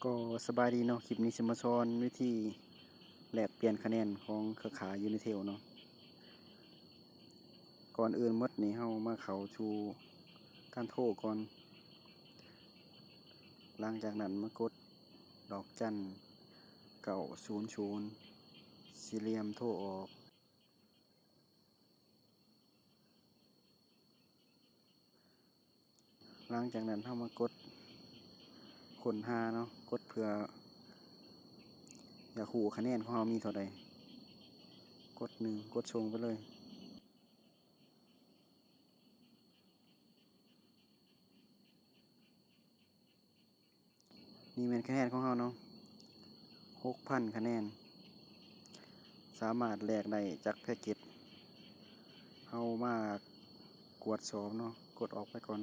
ก็สบายดีเนาะคลิปนี้สิมาสอนวิธีแลกเปลี่ยนคะแนนของเครือข่าย Unitel เนาะก่อนอื่นหมดนี่เฮามาเข้าสู่การโทรก่อนหลังจากนั้นมากดดอกจัน900สี่เหลี่ยมโทรออกหลังจากนั้นเฮามากดค้นหาเนาะกดเพื่ออยากรู้คะแนนของเฮามีเท่าใดกด1กดส่งไปเลยนี่แม่นคะแนนของเฮาเนาะ 6,000 คะแนนสามารถแลกได้จากแพ็กเกจเฮามากวด2เนาะกดออกไปก่อน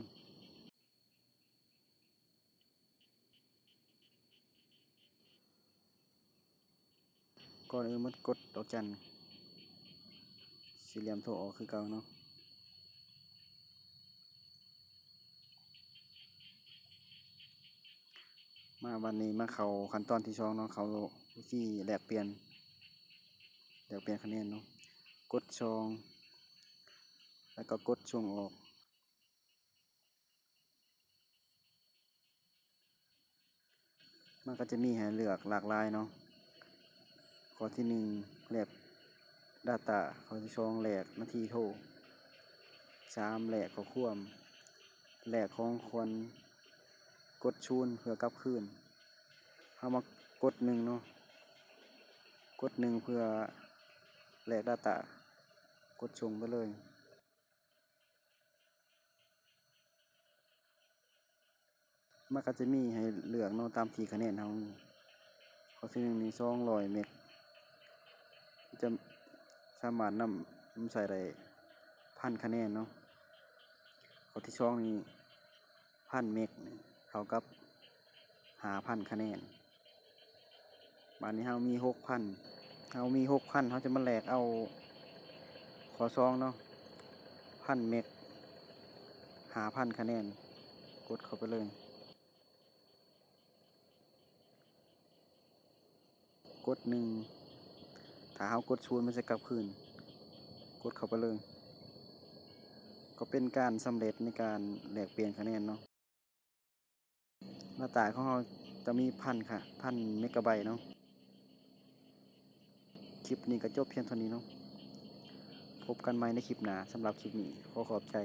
ก่อนอื่นมันกดดอกจันสี่เหลี่ยมโทรออกคือเก่าเนาะมาวันนี้มาเข้าขั้นตอนที่2เนาะเข้าวิธีแลกเปลี่ยนคะแนนเนาะกด2แล้วก็กดส่งออกมันก็จะมีให้เลือกหลากหลายเนาะข้อที่1แลก data ข้อที่2แลกนาทีโทร3แลกข้อความแลกของควรกดชูนเพื่อกลับคืนเฮามากด1เนาะกด1เพื่อแลก data กดส่งไปเลยมันก็จะมีให้เลือกเนาะตามที่คะแนนเฮาข้อที่1นี่200เมกจะสามารถนำใส่ได้1,000 คะแนนเนาะข้อที่2นี่1,000 เมกเท่ากับ5,000 คะแนนบัดนี้เฮามี 6,000 เฮาจะมาแลกเอาข้อ2เนาะ1,000 เมก5,000 คะแนนกดเข้าไปเลยกด1ถ้าเฮากด0มันจะกลับคืนกดเข้าไปเลยก็เป็นการสำเร็จในการแลกเปลี่ยนคะแนนเนาะหน้าตาของเราจะมี1,000 เมกะไบต์เนาะคลิปนี้ก็จบเพียงเท่านี้เนาะพบกันใหม่ในคลิปหน้าสำหรับคลิปนี้ขอขอบใจ